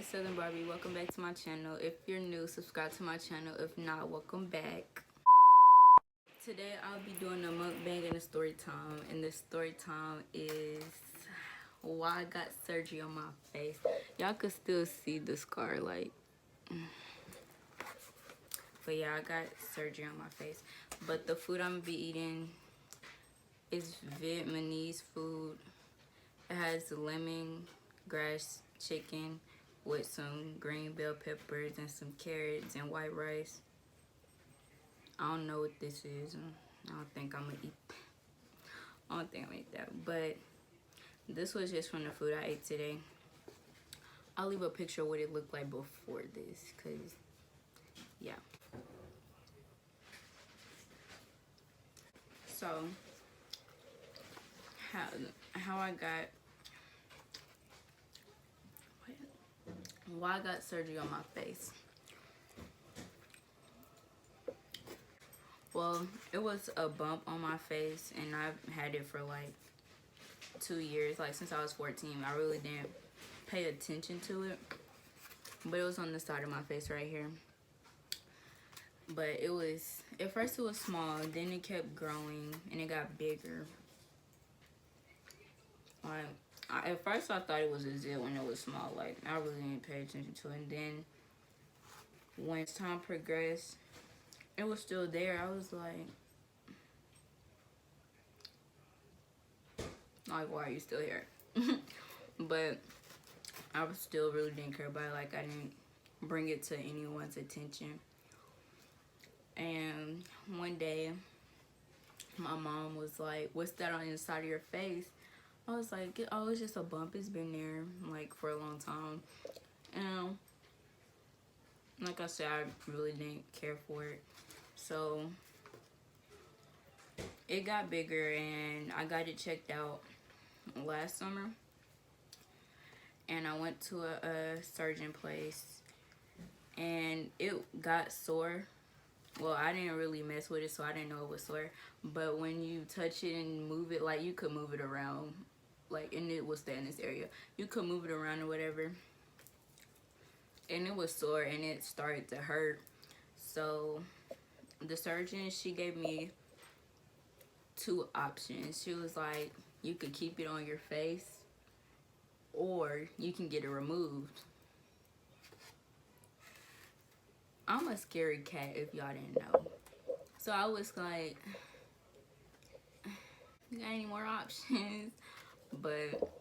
it's Southern Barbie. Welcome back to my channel. If you're new, subscribe to my channel. If not, welcome back. Today I'll be doing a mukbang and a story time. And the story time is why I got surgery on my face. Y'all could still see the scar, like. But yeah, I got surgery on my face. But the food I'm gonna be eating is Vietnamese food. It has lemongrass chicken with some green bell peppers and some carrots and white rice. I don't know what this is. I don't think I'm gonna eat that. But this was just from the food I ate today. I'll leave a picture of what it looked like before this, cause yeah. So how I got why I got surgery on my face. Well, it was a bump on my face, and I've had it for like 2 years, like since I was 14. I really didn't pay attention to it, but it was on the side of my face right here. But it was, at first it was small, then it kept growing and it got bigger. Like, at first I thought it was a zit when it was small. Like, I really didn't pay attention to it. And then when time progressed, it was still there. I was like, why are you still here? But I was still really didn't care about it. Like, I didn't bring it to anyone's attention. And one day, my mom was like, what's that on the side of your face? I was like, oh, it's just a bump. It's been there, like, for a long time. And like I said, I really didn't care for it. So it got bigger, and I got it checked out last summer. And I went to a surgeon place, and it got sore. Well, I didn't really mess with it, so I didn't know it was sore. But when you touch it and move it, like, you could move it around, like, and it will stay in this area. You could move it around or whatever. And it was sore, and it started to hurt. So the surgeon, she gave me 2 options. She was like, you could keep it on your face, or you can get it removed. I'm a scary cat, if y'all didn't know. So I was like, you got any more options? But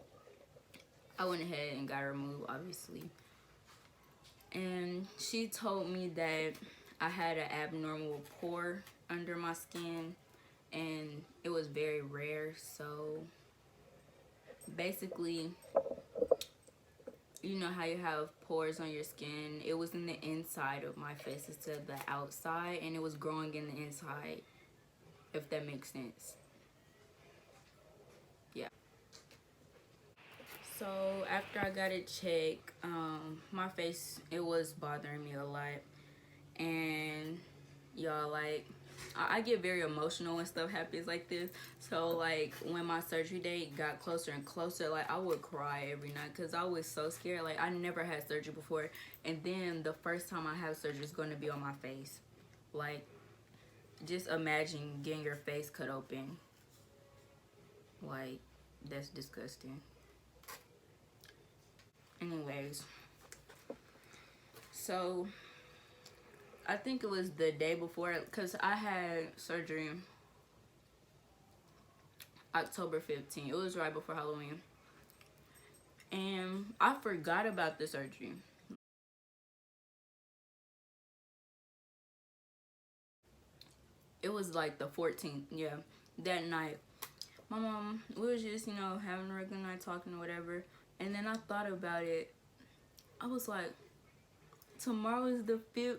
I went ahead and got it removed, obviously. And she told me that I had an abnormal pore under my skin, and it was very rare. So basically, you know how you have pores on your skin? It was in the inside of my face instead of the outside, and it was growing in the inside, if that makes sense. Yeah. So after I got it checked, my face, it was bothering me a lot. And y'all, like, I get very emotional when stuff happens like this. So like, when my surgery date got closer and closer, like, I would cry every night because I was so scared. Like, I never had surgery before, and then the first time I have surgery is going to be on my face. Like, just imagine getting your face cut open. Like, that's disgusting. Anyways, so I think it was the day before, because I had surgery October 15th. It was right before Halloween. And I forgot about the surgery. It was like the 14th, yeah, that night. My mom, we was just, having a regular night talking or whatever. And then I thought about it. I was like, tomorrow is the 5th.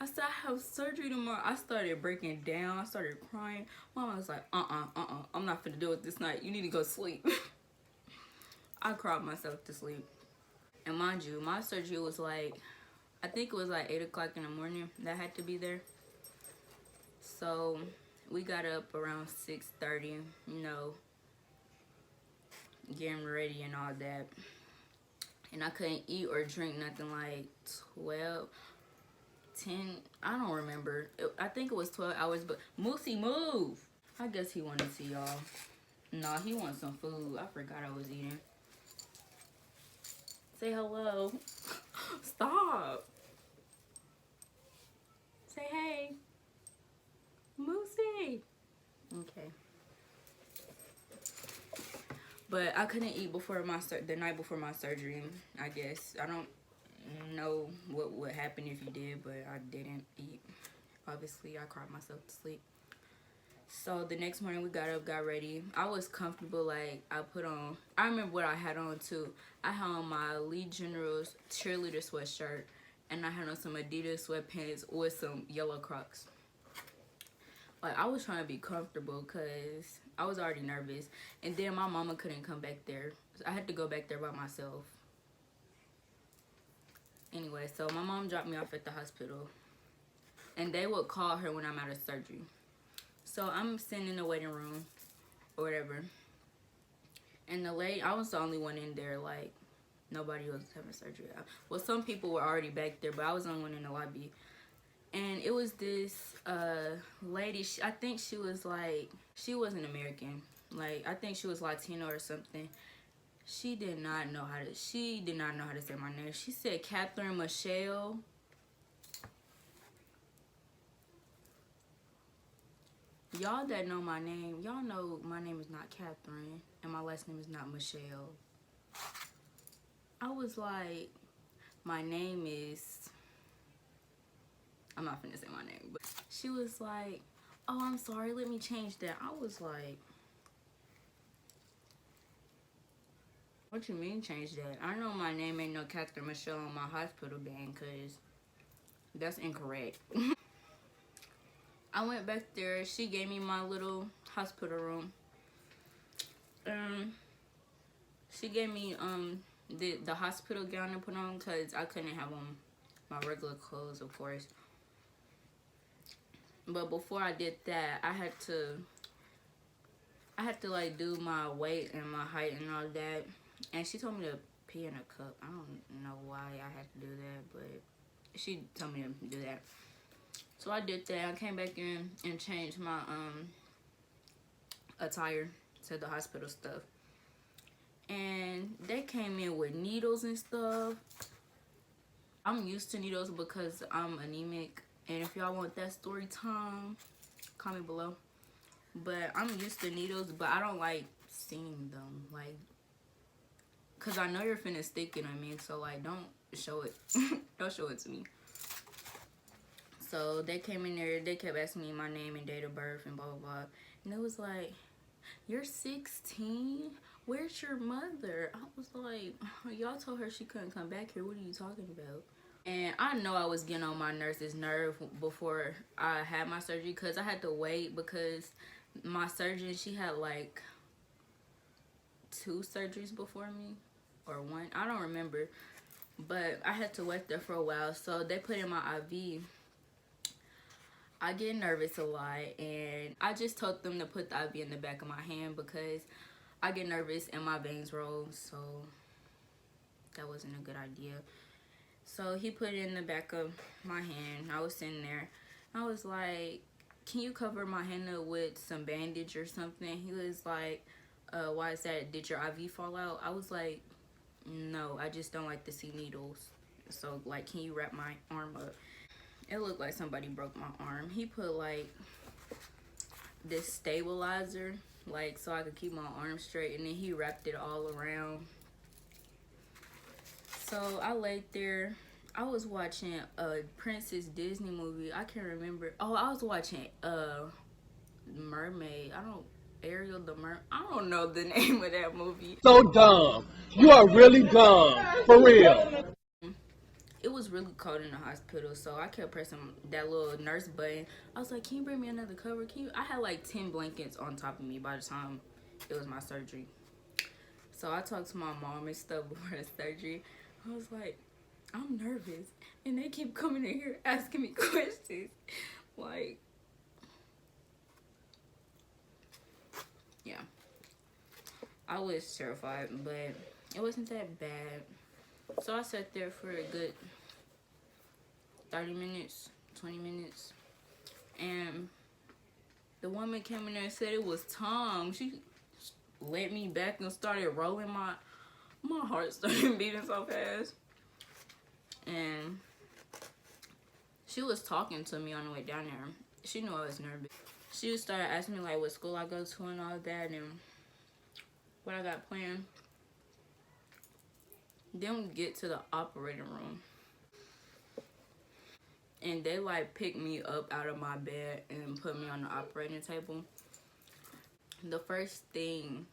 I said, I have surgery tomorrow. I started breaking down. I started crying. Mama was like, I'm not finna do it this night. You need to go sleep. I cried myself to sleep. And mind you, my surgery was like, I think it was like 8 o'clock in the morning that I had to be there. So we got up around 6:30, getting ready and all that. and I couldn't eat or drink nothing like 12, 10. I don't remember. I think it was 12 hours, but Moosey, move. I guess he wanted to see y'all. Nah, he wants some food. I forgot I was eating. Say hello. Stop. Say hey. Moosey. Okay. But I couldn't eat before the night before my surgery, I guess. I don't know what would happen if you did, but I didn't eat. Obviously, I cried myself to sleep. So the next morning we got up, got ready. I was comfortable. Like, I remember what I had on too. I had on my Lee Generals cheerleader sweatshirt, and I had on some Adidas sweatpants with some yellow Crocs. Like, I was trying to be comfortable because I was already nervous. And then my mama couldn't come back there. So I had to go back there by myself. Anyway, so my mom dropped me off at the hospital. And they would call her when I'm out of surgery. So I'm sitting in the waiting room or whatever. And the lady, I was the only one in there. Like, nobody was having surgery. Well, some people were already back there, but I was the only one in the lobby. And it was this lady. I think she was like, she wasn't American. Like, I think she was Latino or something. She did not know how to say my name. She said Catherine Michelle. Y'all that know my name, y'all know my name is not Catherine and my last name is not Michelle. I was like, my name is, I'm not finna say my name, but she was like, oh, I'm sorry, let me change that. I was like, what you mean change that? I know my name ain't no Catherine Michelle on my hospital band, because that's incorrect. I went back there. She gave me my little hospital room. She gave me the hospital gown to put on because I couldn't have on my regular clothes, of course. But before I did that, I had to like do my weight and my height and all that. And she told me to pee in a cup. I don't know why I had to do that, but she told me to do that. So I did that. I came back in and changed my attire to the hospital stuff. And they came in with needles and stuff. I'm used to needles because I'm anemic. And if y'all want that story time, comment below. But I'm used to needles, but I don't like seeing them. Like, because I know you're finna stick it on me. So, like, don't show it. Don't show it to me. So, they came in there. They kept asking me my name and date of birth and blah, blah, blah. And it was like, you're 16? Where's your mother? I was like, y'all told her she couldn't come back here. What are you talking about? And I know I was getting on my nurse's nerve before I had my surgery because I had to wait because my surgeon, she had like 2 surgeries before me or 1. I don't remember. But I had to wait there for a while. So they put in my IV. I get nervous a lot. And I just told them to put the IV in the back of my hand because I get nervous and my veins roll. So that wasn't a good idea. So he put it in the back of my hand. I was sitting there. I was like, can you cover my hand up with some bandage or something? He was like, why is that? Did your IV fall out? I was like, no, I just don't like to see needles. So, like, can you wrap my arm up? It looked like somebody broke my arm. He put, like, this stabilizer, like, so I could keep my arm straight. And then he wrapped it all around. So I laid there. I was watching a Princess Disney movie. I can't remember. Oh, I was watching Mermaid. Ariel the Mermaid. I don't know the name of that movie. So dumb. You are really dumb. For real. It was really cold in the hospital, so I kept pressing that little nurse button. I was like, can you bring me another cover? I had like 10 blankets on top of me by the time it was my surgery. So I talked to my mom and stuff before the surgery. I was like, I'm nervous. And they keep coming in here asking me questions. Like, yeah. I was terrified, but it wasn't that bad. So I sat there for a good 30 minutes, 20 minutes. And the woman came in there and said it was Tom. She let me back and started rolling. My heart started beating so fast. And she was talking to me on the way down there. She knew I was nervous. She started asking me like what school I go to and all that and what I got planned. Then we get to the operating room. And they like picked me up out of my bed and put me on the operating table. The first thing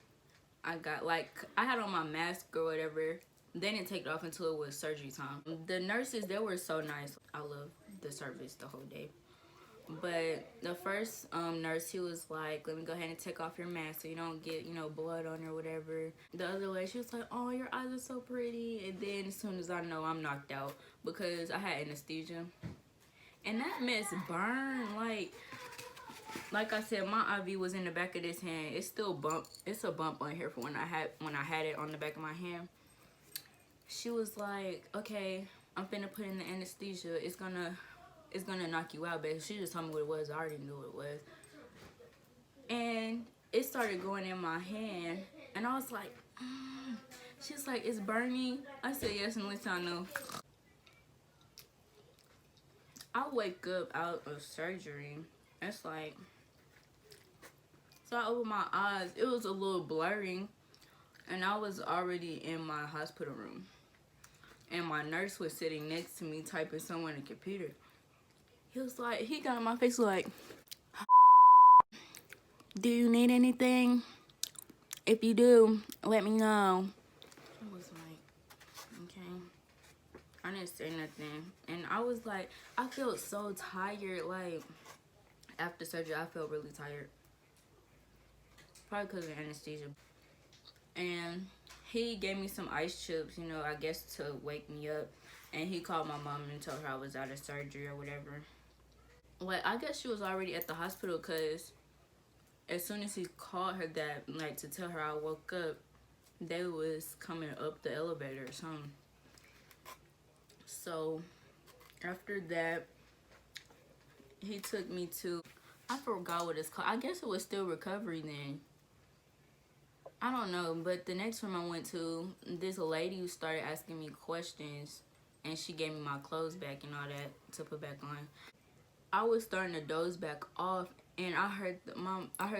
I got, like, I had on my mask or whatever. They didn't take it off until it was surgery time. The nurses, they were so nice. I loved the service the whole day. But the first nurse, he was like, let me go ahead and take off your mask so you don't get, you know, blood on or whatever. The other lady, she was like, oh, your eyes are so pretty. And then as soon as I know, I'm knocked out because I had anesthesia. And that mess burned. Like I said, my IV was in the back of this hand. It's still bump. It's a bump on here for when I had it on the back of my hand. She was like, okay, I'm finna put in the anesthesia. It's gonna knock you out, babe. She just told me what it was. I already knew what it was. And it started going in my hand. And I was like, She's like, it's burning. I said, yes, and let y'all know. I wake up out of surgery. It's like, so I opened my eyes. It was a little blurry. And I was already in my hospital room. And my nurse was sitting next to me typing somewhere on the computer. He was like, he got on my face like, do you need anything? If you do, let me know. I was like, okay. I didn't say nothing. And I was like, I felt so tired. Like, after surgery, I felt really tired. Probably because of anesthesia. And he gave me some ice chips, you know, I guess to wake me up. And he called my mom and told her I was out of surgery or whatever. Like, I guess she was already at the hospital because as soon as he called her that, like, to tell her I woke up, they was coming up the elevator or something. So, after that, he took me to, I forgot what it's called. I guess it was still recovery then. I don't know, but the next room I went to, this lady started asking me questions, and she gave me my clothes back and all that to put back on. I was starting to doze back off, and I heard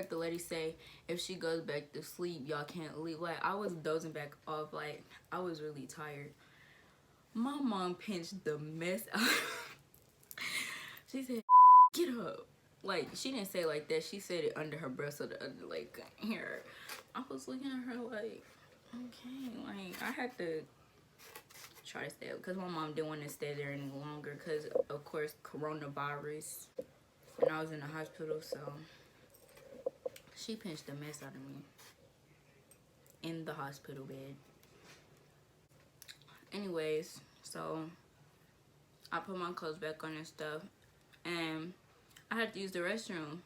the lady say, if she goes back to sleep, y'all can't leave. Like, I was dozing back off, like, I was really tired. My mom pinched the mess out. She said, get up. Like, she didn't say it like that. She said it under her breath so the other leg couldn't hear her. I was looking at her like, okay. Like, I had to try to stay up because my mom didn't want to stay there any longer because, of course, coronavirus. And I was in the hospital, so she pinched the mess out of me in the hospital bed. Anyways, so I put my clothes back on and stuff, and I had to use the restroom.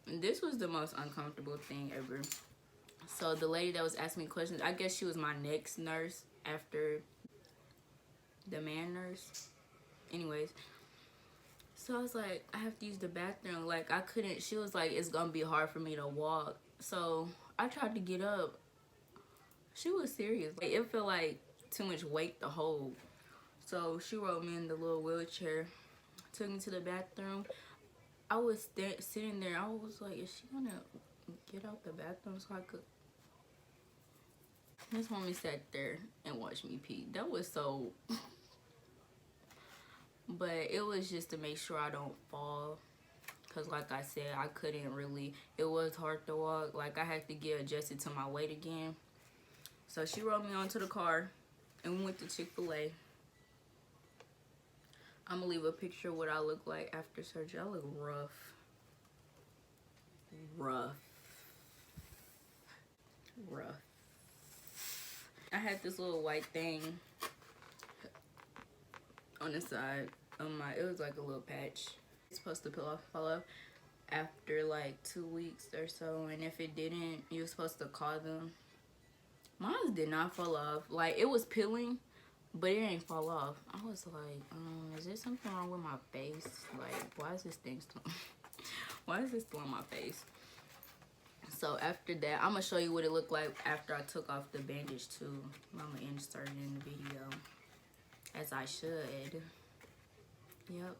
This was the most uncomfortable thing ever. So the lady that was asking me questions, I guess she was my next nurse after the man nurse. Anyways, so I was like, I have to use the bathroom. Like, I couldn't, she was like, it's gonna be hard for me to walk. So I tried to get up. She was serious. Like, it felt like too much weight to hold. So she rolled me in the little wheelchair, took me to the bathroom. I was sitting there. I was like, is she gonna get out the bathroom so I could? This woman sat there and watched me pee. That was so... But it was just to make sure I don't fall. Because like I said, I couldn't really... It was hard to walk. Like, I had to get adjusted to my weight again. So she rolled me onto the car and we went to Chick-fil-A. I'm gonna leave a picture of what I look like after surgery. I look rough. Rough. I had this little white thing on the side of my, it was like a little patch. It's supposed to fall off after like 2 weeks or so, and if it didn't, you're supposed to call them. Mine did not fall off. Like, it was peeling, but it ain't fall off. I was like, is there something wrong with my face? Like, why is this thing still why is this still on my face? So after that, I'm gonna show you what it looked like after I took off the bandage too. I'm gonna insert it in the video, as I should. Yep.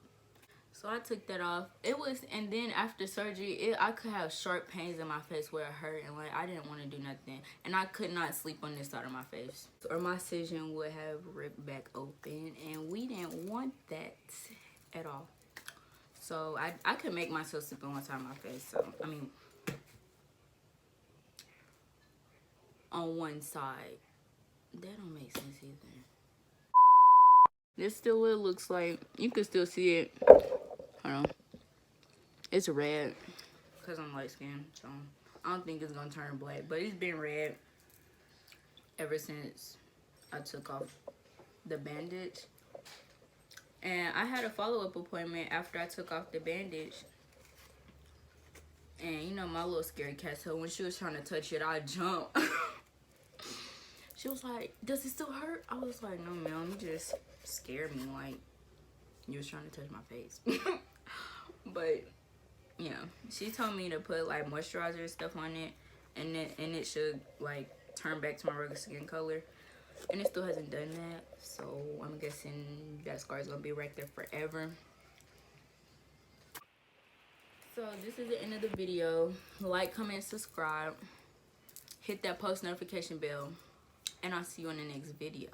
So I took that off. It was, and then after surgery, I could have sharp pains in my face where it hurt, and like I didn't want to do nothing, and I could not sleep on this side of my face, or my incision would have ripped back open, and we didn't want that at all. So I could make myself sleep on one side of my face. So I mean, on one side, that don't make sense either. This still what it looks like. You can still see it. Hold on. It's red because I'm light skinned, so I don't think it's gonna turn black, but it's been red ever since I took off the bandage. And I had a follow-up appointment after I took off the bandage. And you know my little scary cat, so when she was trying to touch it, I jumped. She was like, does it still hurt? I was like, no ma'am, you just scared me, like you was trying to touch my face. But yeah, she told me to put like moisturizer and stuff on it, and it should like turn back to my regular skin color, and it still hasn't done that. So I'm guessing that scar is gonna be right there forever. So this is the end of the video. Like, comment, subscribe, hit that post notification bell, and I'll see you in the next video.